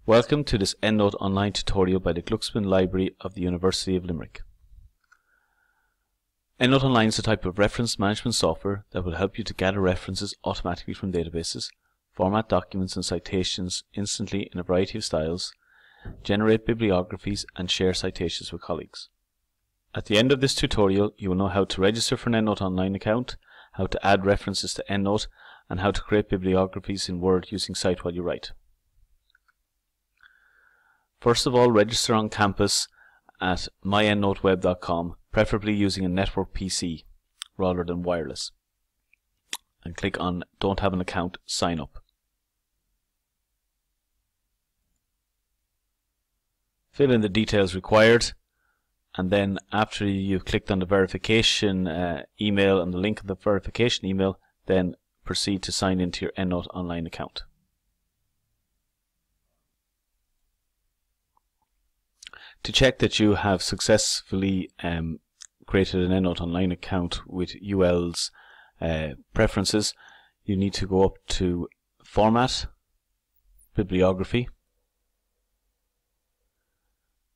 Welcome to this EndNote Online tutorial by the Glucksman Library of the University of Limerick. EndNote Online is a type of reference management software that will help you to gather references automatically from databases, format documents and citations instantly in a variety of styles, generate bibliographies and share citations with colleagues. At the end of this tutorial, you will know how to register for an EndNote Online account, how to add references to EndNote, and how to create bibliographies in Word using Cite While You Write. First of all, register on campus at myendnoteweb.com, preferably using a network PC rather than wireless. And click on Don't Have an Account, Sign Up. Fill in the details required, and then after you've clicked on the verification email and the link of the verification email, then proceed to sign into your EndNote Online account. To check that you have successfully created an EndNote Online account with UL's preferences, you need to go up to Format, Bibliography,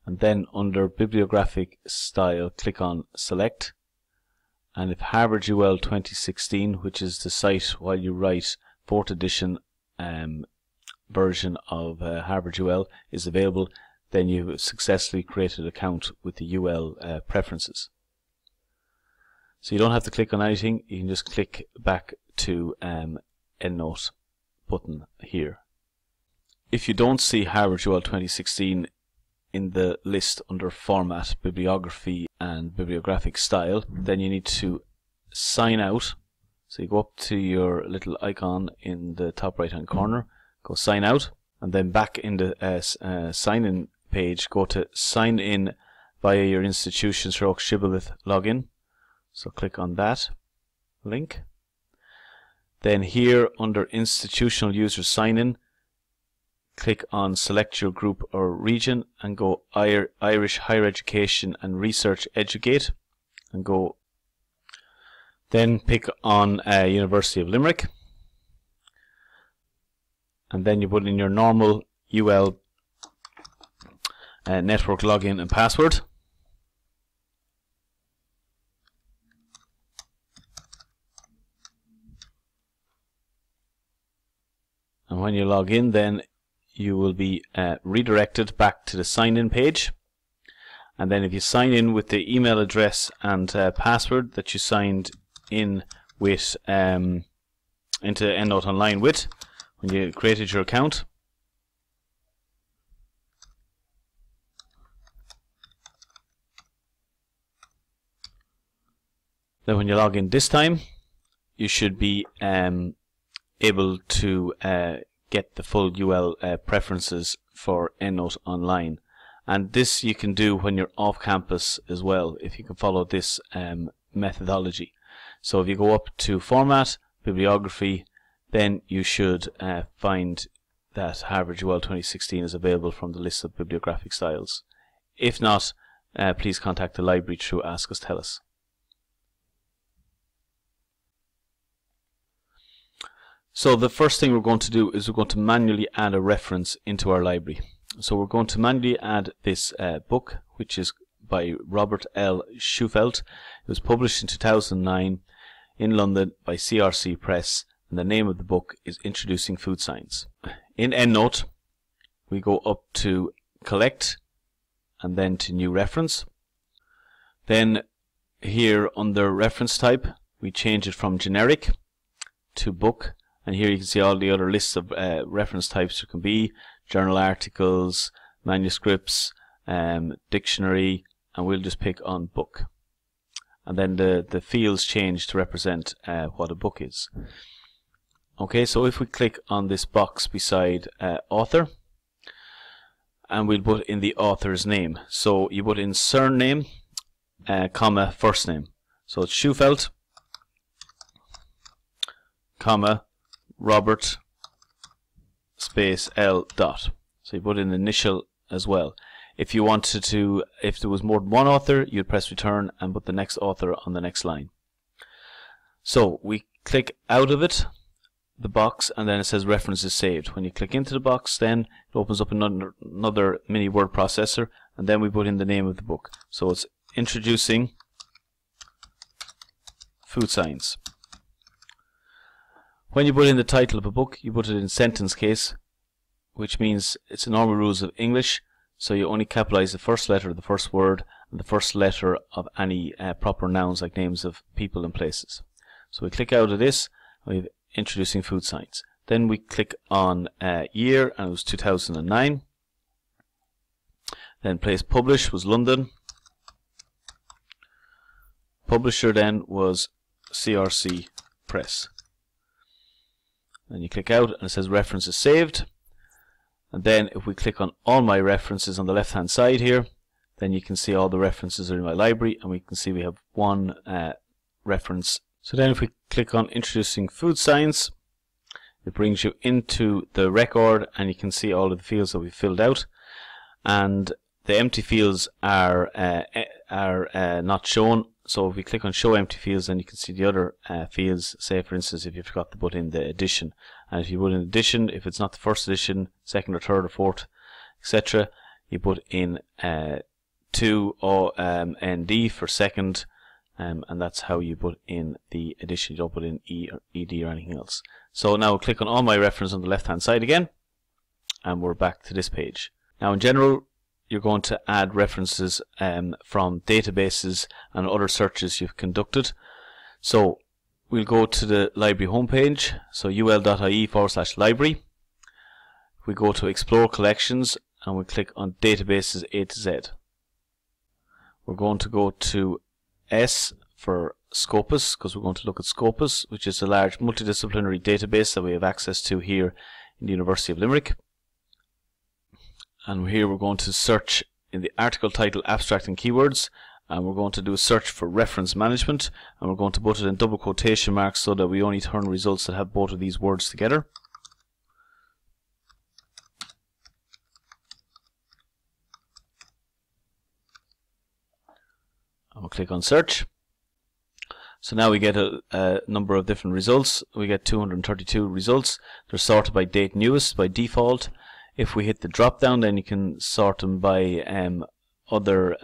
and then under Bibliographic Style click on Select, and if Harvard UL 2016, which is the Cite While You Write 4th edition version of Harvard UL is available, then you have successfully created an account with the UL preferences. So you don't have to click on anything, you can just click back to EndNote button here. If you don't see Harvard UL 2016 in the list under Format, Bibliography and Bibliographic Style, then you need to sign out. So you go up to your little icon in the top right hand corner, go sign out, and then back in the sign in page, go to sign in via your institution's Shibboleth login. So click on that link. Then here under institutional user sign in, click on select your group or region and go Irish Higher Education and Research Educate, and go then pick on University of Limerick, and then you put in your normal UL network login and password. And when you log in, then you will be redirected back to the sign-in page. And then if you sign in with the email address and password that you signed in with into EndNote Online with when you created your account, then when you log in this time, you should be able to get the full UL preferences for EndNote Online. And this you can do when you're off campus as well, if you can follow this methodology. So if you go up to Format, Bibliography, then you should find that Harvard UL 2016 is available from the list of bibliographic styles. If not, please contact the library through Ask Us Tell Us. So the first thing we're going to do is we're going to manually add a reference into our library. So we're going to manually add this book, which is by Robert L. Schufelt. It was published in 2009 in London by CRC Press, and the name of the book is Introducing Food Science. In EndNote, we go up to Collect and then to New Reference. Then here under Reference Type, we change it from Generic to Book. And here you can see all the other lists of reference types there can be: journal articles, manuscripts, dictionary, and we'll just pick on book. And then the fields change to represent what a book is. Okay, so if we click on this box beside author, and we'll put in the author's name. So you put in surname, comma, first name. So it's Schufelt, comma, Robert space L dot. So you put in initial as well. If you wanted to, if there was more than one author, you'd press return and put the next author on the next line. So we click out of it, the box, and then it says references saved. When you click into the box, then it opens up another mini word processor, and then we put in the name of the book. So it's Introducing Food Science. When you put in the title of a book, you put it in sentence case, which means it's the normal rules of English, so you only capitalize the first letter of the first word and the first letter of any proper nouns like names of people and places. So we click out of this, and we have Introducing Food Science. Then we click on year, and it was 2009. Then place publish was London. Publisher then was CRC Press. Then you click out and it says references saved. And then if we click on all my references on the left hand side here, then you can see all the references are in my library, and we can see we have one reference. So then if we click on Introducing Food Science, it brings you into the record, and you can see all of the fields that we filled out, and the empty fields are not shown. So if we click on Show Empty Fields, then you can see the other fields. Say for instance, if you forgot to put in the edition, and if you put in edition, if it's not the first edition, second or third or fourth, etc., you put in 2 or ND for second, and that's how you put in the edition. You don't put in E or ED or anything else. So now we'll click on all my reference on the left hand side again, and we're back to this page. Now in general, you're going to add references from databases and other searches you've conducted. So we'll go to the library homepage, so ul.ie/library. We go to Explore Collections, and we click on Databases A to Z. We're going to go to S for Scopus, because we're going to look at Scopus, which is a large multidisciplinary database that we have access to here in the University of Limerick. And here we're going to search in the article title, abstract and keywords, and we're going to do a search for reference management, and we're going to put it in double quotation marks so that we only turn results that have both of these words together. And we'll click on search. So now we get a number of different results. We get 232 results. They're sorted by date newest by default. If we hit the drop down, then you can sort them by other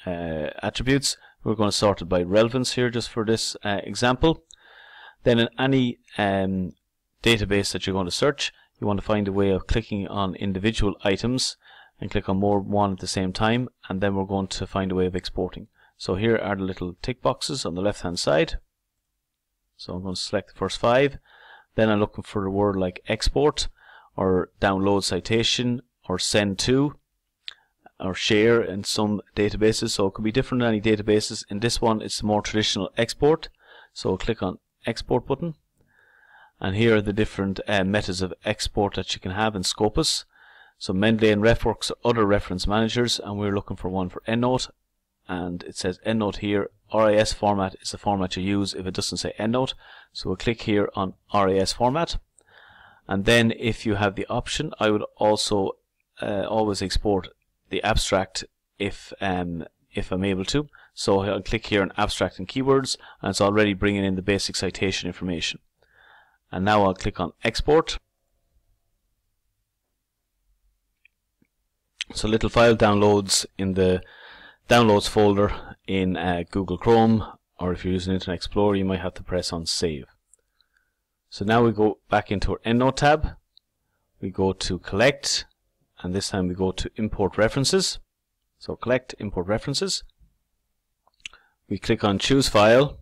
attributes. We're going to sort it by relevance here just for this example. Then in any database that you're going to search, you want to find a way of clicking on individual items and click on more than one at the same time, and then we're going to find a way of exporting. So here are the little tick boxes on the left hand side. So I'm going to select the first 5. Then I'm looking for a word like export, or download citation, or send to, or share in some databases. So it could be different in any databases. In this one, it's the more traditional export. So we'll click on export button, and here are the different methods of export that you can have in Scopus. So Mendeley and RefWorks are other reference managers, and we're looking for one for EndNote, and it says EndNote here. RIS format is the format you use if it doesn't say EndNote. So we'll click here on RIS format. And then if you have the option, I would also always export the abstract if I'm able to. So I'll click here on abstract and keywords, and it's already bringing in the basic citation information. And now I'll click on export. So little file downloads in the downloads folder in Google Chrome, or if you're using Internet Explorer, you might have to press on save. So now we go back into our EndNote tab. We go to collect, and this time we go to import references. So collect, import references. We click on choose file.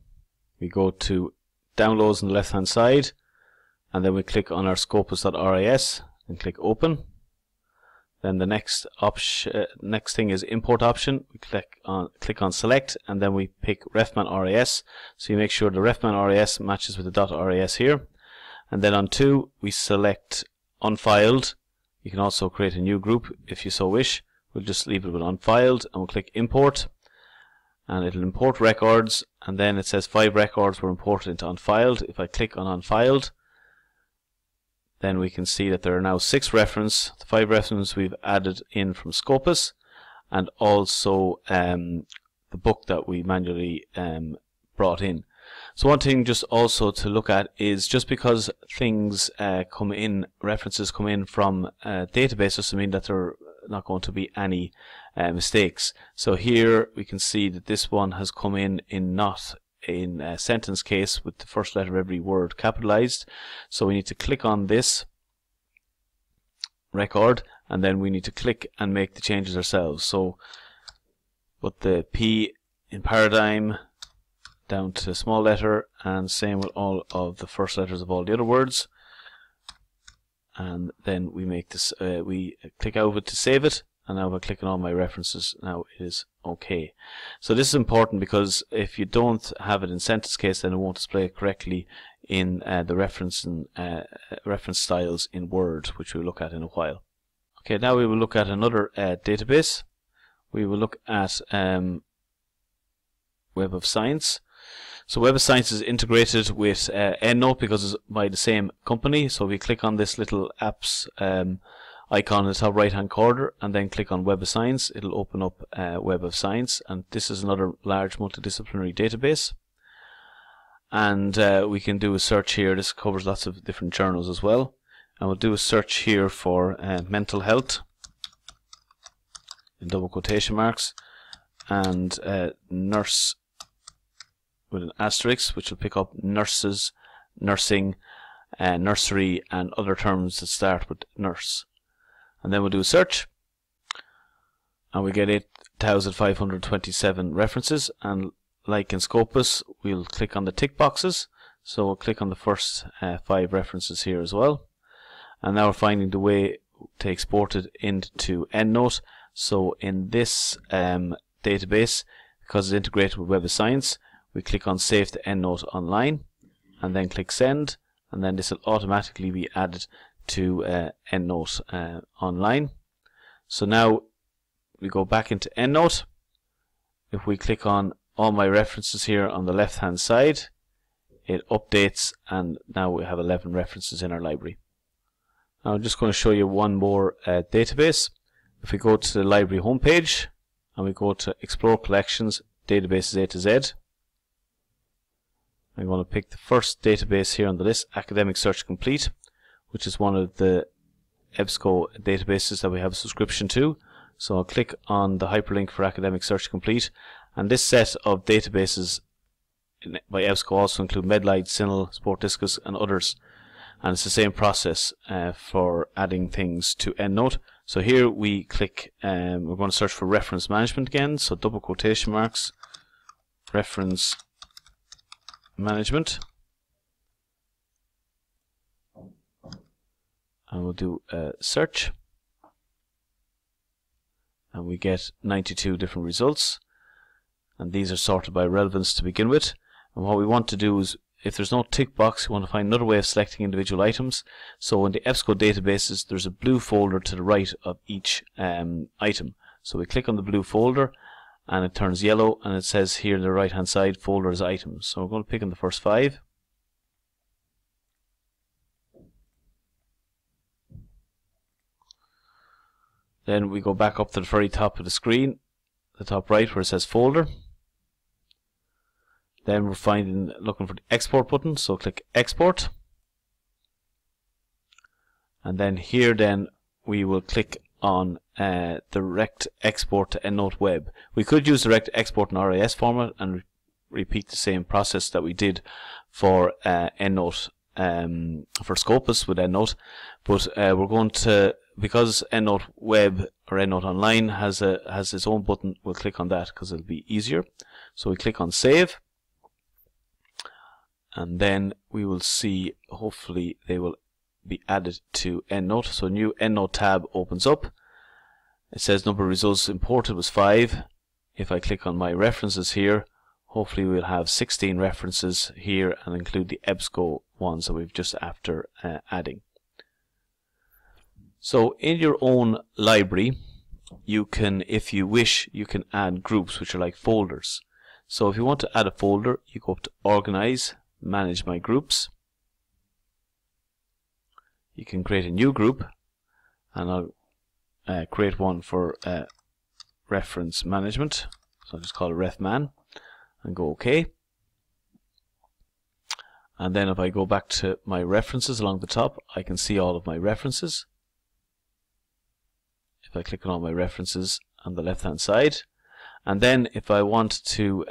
We go to downloads on the left hand side, and then we click on our scopus.ris and click open. Then the next thing is import option. We click on select, and then we pick refman ris. So you make sure the refman ris matches with the .ris here. And then on 2, we select unfiled. You can also create a new group if you so wish. We'll just leave it with unfiled, and we'll click import, and it'll import records, and then it says 5 records were imported into unfiled. If I click on unfiled, then we can see that there are now 6 references, the 5 references we've added in from Scopus, and also the book that we manually brought in. So one thing just also to look at is just because things come in, references come in from a database, doesn't mean that there are not going to be any mistakes. So here we can see that this one has come in not in a sentence case with the first letter of every word capitalized. So we need to click on this record, and then we need to click and make the changes ourselves. So put the P in paradigm down to a small letter, and same with all of the first letters of all the other words, and then we make this we click out of it to save it, and now by clicking on my references now it is okay. So this is important because if you don't have it in sentence case, then it won't display it correctly in the reference and reference styles in Word, which we'll look at in a while. Okay, now we will look at another database. We will look at Web of Science. So Web of Science is integrated with EndNote because it's by the same company. So we click on this little apps icon in the top right hand corner and then click on Web of Science. It'll open up Web of Science, and this is another large multidisciplinary database. And we can do a search here. This covers lots of different journals as well. And we'll do a search here for mental health in double quotation marks, and nurse with an asterisk, which will pick up nurses, nursing, nursery, and other terms that start with nurse. And then we'll do a search, and we get 8,527 references. And like in Scopus, we'll click on the tick boxes. So we'll click on the first 5 references here as well. And now we're finding the way to export it into EndNote. So in this database, because it's integrated with Web of Science, we click on Save to EndNote Online, and then click Send, and then this will automatically be added to EndNote Online. So now we go back into EndNote. If we click on all my references here on the left hand side, it updates, and now we have 11 references in our library. Now I'm just going to show you one more database. If we go to the library homepage and we go to Explore Collections, Databases A to Z, I'm going to pick the first database here on the list, Academic Search Complete, which is one of the EBSCO databases that we have a subscription to. So I'll click on the hyperlink for Academic Search Complete, and this set of databases by EBSCO also include Medlight, CINAHL, SportDiscus, and others. And it's the same process for adding things to EndNote. So here we click, we're going to search for reference management again, so double quotation marks, reference management, and we'll do a search, and we get 92 different results, and these are sorted by relevance to begin with. And what we want to do is, if there's no tick box, we want to find another way of selecting individual items. So in the EBSCO databases, there's a blue folder to the right of each item. So we click on the blue folder, and it turns yellow, and it says here on the right hand side, folders items. So we're going to pick on the first 5. Then we go back up to the very top of the screen, the top right where it says folder. Then we're looking for the export button, so click export. And then here then we will click on direct export to EndNote Web. We could use direct export in RAS format and repeat the same process that we did for EndNote, for Scopus with EndNote, but we're going to, because EndNote Web or EndNote Online has its own button, we'll click on that because it'll be easier. So we click on Save, and then we will see, hopefully they will be added to EndNote. So a new EndNote tab opens up. It says number of results imported was 5. If I click on my references here, hopefully we'll have 16 references here and include the EBSCO ones that we've just after adding. So in your own library, you can, if you wish, you can add groups which are like folders. So if you want to add a folder, you go up to Organize, Manage My Groups. You can create a new group, and I'll create one for reference management. So I'll just call it RefMan and go OK. And then if I go back to my references along the top, I can see all of my references. If I click on all my references on the left hand side, and then if I want to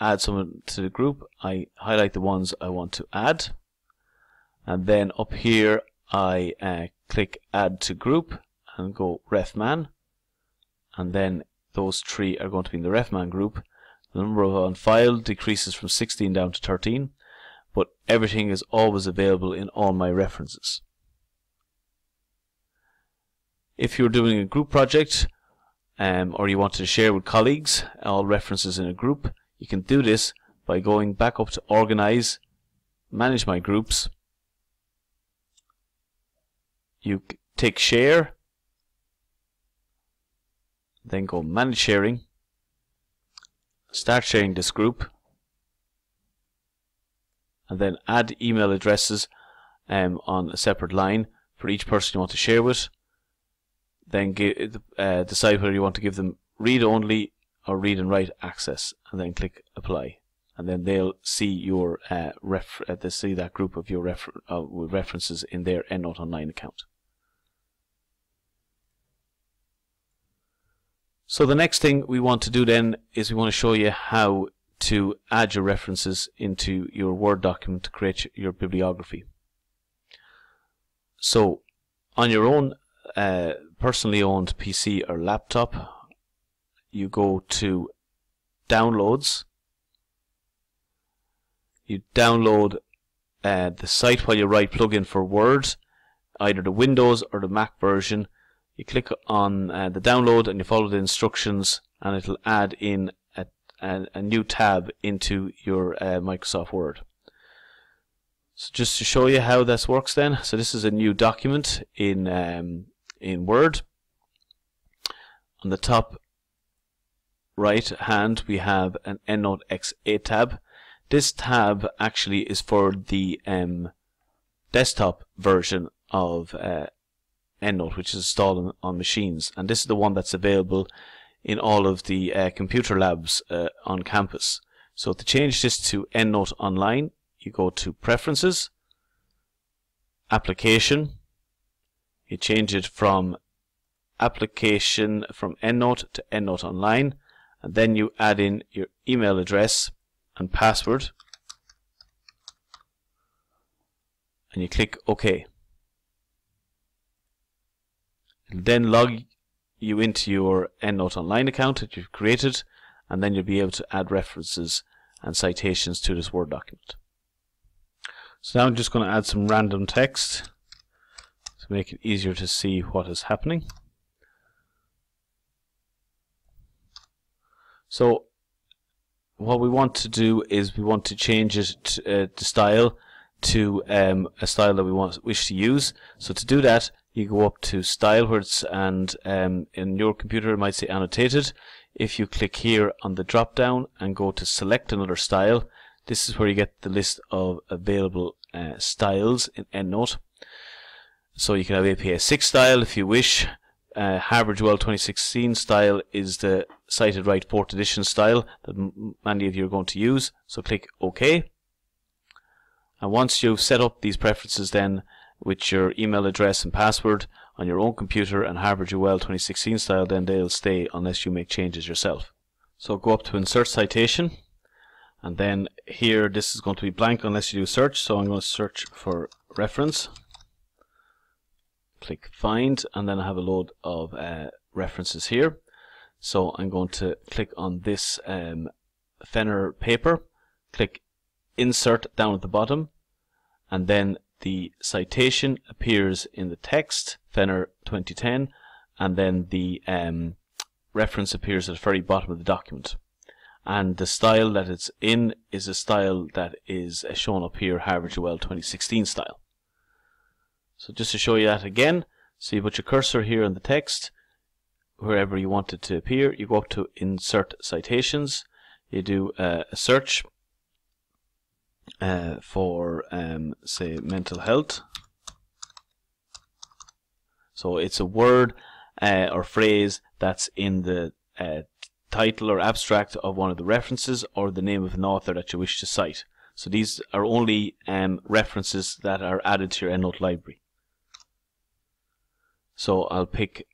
add someone to the group, I highlight the ones I want to add, and then up here I click add to group and go refman, and then those 3 are going to be in the refman group. The number on file decreases from 16 down to 13, but everything is always available in all my references. If you're doing a group project or you want to share with colleagues all references in a group, you can do this by going back up to Organize, Manage My Groups. You take Share, then go Manage Sharing, start sharing this group, and then add email addresses on a separate line for each person you want to share with. Then decide whether you want to give them read-only or read and write access, and then click Apply. And then they'll see your they see that group of your references in their EndNote Online account. So the next thing we want to do then is we want to show you how to add your references into your Word document to create your bibliography. So on your own personally owned PC or laptop, you go to Downloads, you download the Cite While You Write plugin for Word, either the Windows or the Mac version. You click on the download and you follow the instructions, and it'll add in a new tab into your Microsoft Word. So just to show you how this works then, so this is a new document in Word. On the top right hand we have an EndNote X8 tab. This tab actually is for the desktop version of EndNote, which is installed on machines, and this is the one that's available in all of the computer labs on campus. So to change this to EndNote Online, you go to Preferences, Application, you change it from Application from EndNote to EndNote Online, and then you add in your email address and password, and you click OK. It'll then log you into your EndNote Online account that you've created, and then you'll be able to add references and citations to this Word document. So now I'm just going to add some random text to make it easier to see what is happening. So what we want to do is we want to change it to style to a style that we wish to use. So to do that, you go up to Style, where it's, and in your computer it might say Annotated. If you click here on the drop down and go to Select Another Style, this is where you get the list of available styles in EndNote. So you can have APA6 style if you wish. Harvard UL 2016 style is the Cited Write 4th edition style that many of you are going to use. So click OK. And once you've set up these preferences then with your email address and password on your own computer and Harvard UL 2016 style, then they'll stay unless you make changes yourself. So go up to Insert Citation, and then here this is going to be blank unless you do search. So I'm going to search for reference, click Find, and then I have a load of references here. So I'm going to click on this Fenner paper, click Insert down at the bottom, and then the citation appears in the text, Fenner 2010, and then the reference appears at the very bottom of the document. And the style that it's in is a style that is shown up here, Harvard UL 2016 style. So just to show you that again, so you put your cursor here in the text, wherever you want it to appear, you go up to Insert Citations, you do a search for say mental health. So it's a word or phrase that's in the title or abstract of one of the references, or the name of an author that you wish to cite. So these are only references that are added to your EndNote library. So I'll pick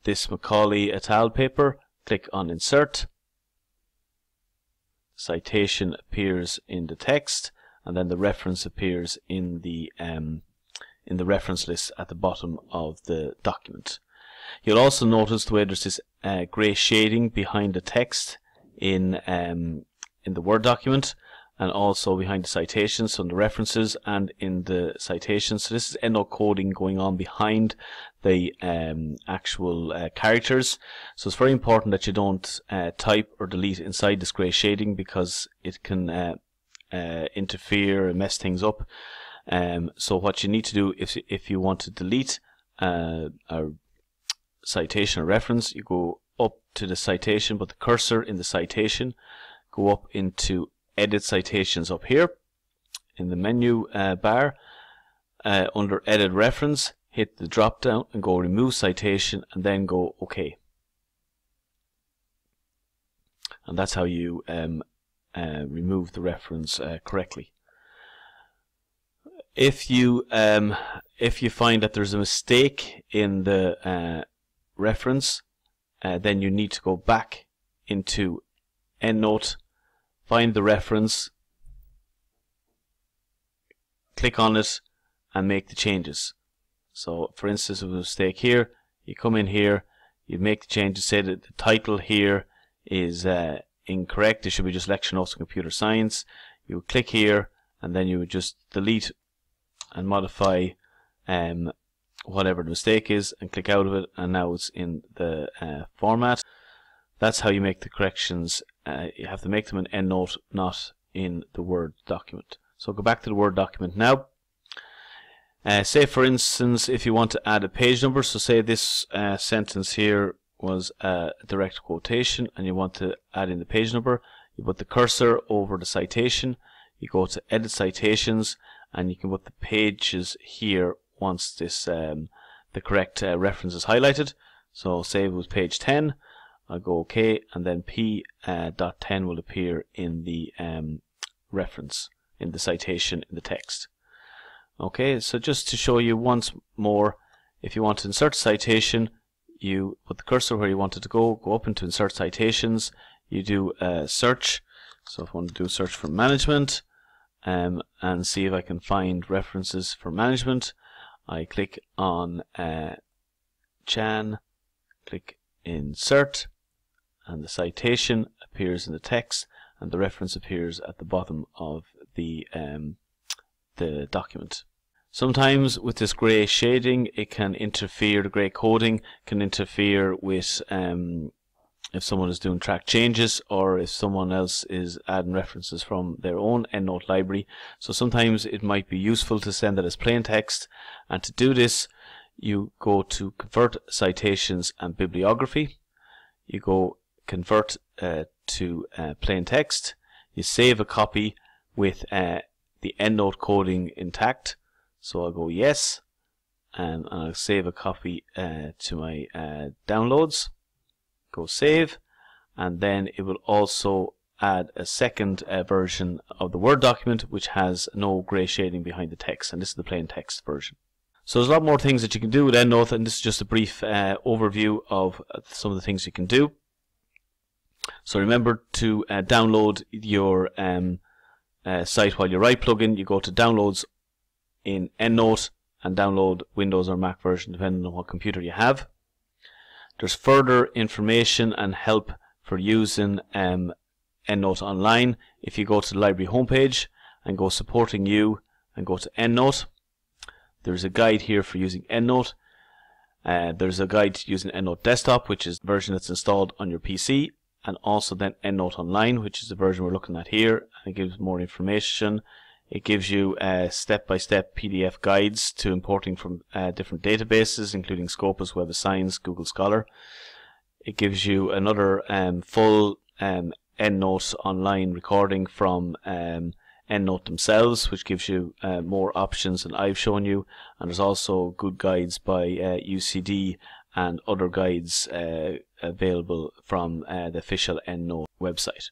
this Macaulay et al. Paper, click on Insert. Citation appears in the text, and then the reference appears in the reference list at the bottom of the document. You'll also notice the way there's this grey shading behind the text in the Word document, and also behind the citations, so in the references and in the citations. So this is EndNote coding going on behind the actual characters. So it's very important that you don't type or delete inside this grey shading, because it can interfere and mess things up. So what you need to do, if you want to delete a citation or reference, you go up to the citation, put the cursor in the citation, go up into Edit Citations up here in the menu bar, under Edit Reference, hit the drop down and go Remove Citation, and then go OK. And that's how you remove the reference correctly. If you find that there's a mistake in the reference, then you need to go back into EndNote, find the reference, click on it, and make the changes. So for instance, if there's a mistake here, you come in here, you make the changes, say that the title here is incorrect, it should be just Lecture Notes on Computer Science. You would click here, and then you would just delete and modify whatever the mistake is, and click out of it, and now it's in the format. That's how you make the corrections. You have to make them in EndNote, not in the Word document. So go back to the Word document now. Say for instance, if you want to add a page number, so say this sentence here was a direct quotation, and you want to add in the page number, you put the cursor over the citation, you go to Edit Citations, and you can put the pages here once this the correct reference is highlighted. So say it was page 10, I'll go OK, and then P.10 will appear in the reference, in the citation, in the text. Okay, so just to show you once more, if you want to insert a citation, you put the cursor where you want it to go up into Insert Citations, you do a search. So if I want to do a search for management, and see if I can find references for management, I click on Chan, click Insert, and the citation appears in the text, and the reference appears at the bottom of the document. Sometimes with this grey shading, it can interfere, the grey coding can interfere with if someone is doing track changes, or if someone else is adding references from their own EndNote library. So sometimes it might be useful to send it as plain text, and to do this you go to Convert Citations and Bibliography, you go Convert to plain text, you save a copy with the EndNote coding intact. So I'll go yes, and I'll save a copy to my downloads, go save, and then it will also add a second version of the Word document which has no grey shading behind the text, and this is the plain text version. So there's a lot more things that you can do with EndNote, and this is just a brief overview of some of the things you can do. So remember to download your Cite While You Write plugin. You go to Downloads in EndNote and download Windows or Mac version depending on what computer you have. There's further information and help for using EndNote Online. If you go to the library homepage and go Supporting You and go to EndNote, there's a guide here for using EndNote. There's a guide to using EndNote Desktop, which is the version that's installed on your PC, and also then EndNote Online, which is the version we're looking at here, and it gives more information. It gives you step-by-step PDF guides to importing from different databases, including Scopus, Web of Science, Google Scholar. It gives you another full EndNote Online recording from EndNote themselves, which gives you more options than I've shown you. And there's also good guides by UCD and other guides available from the official EndNote website.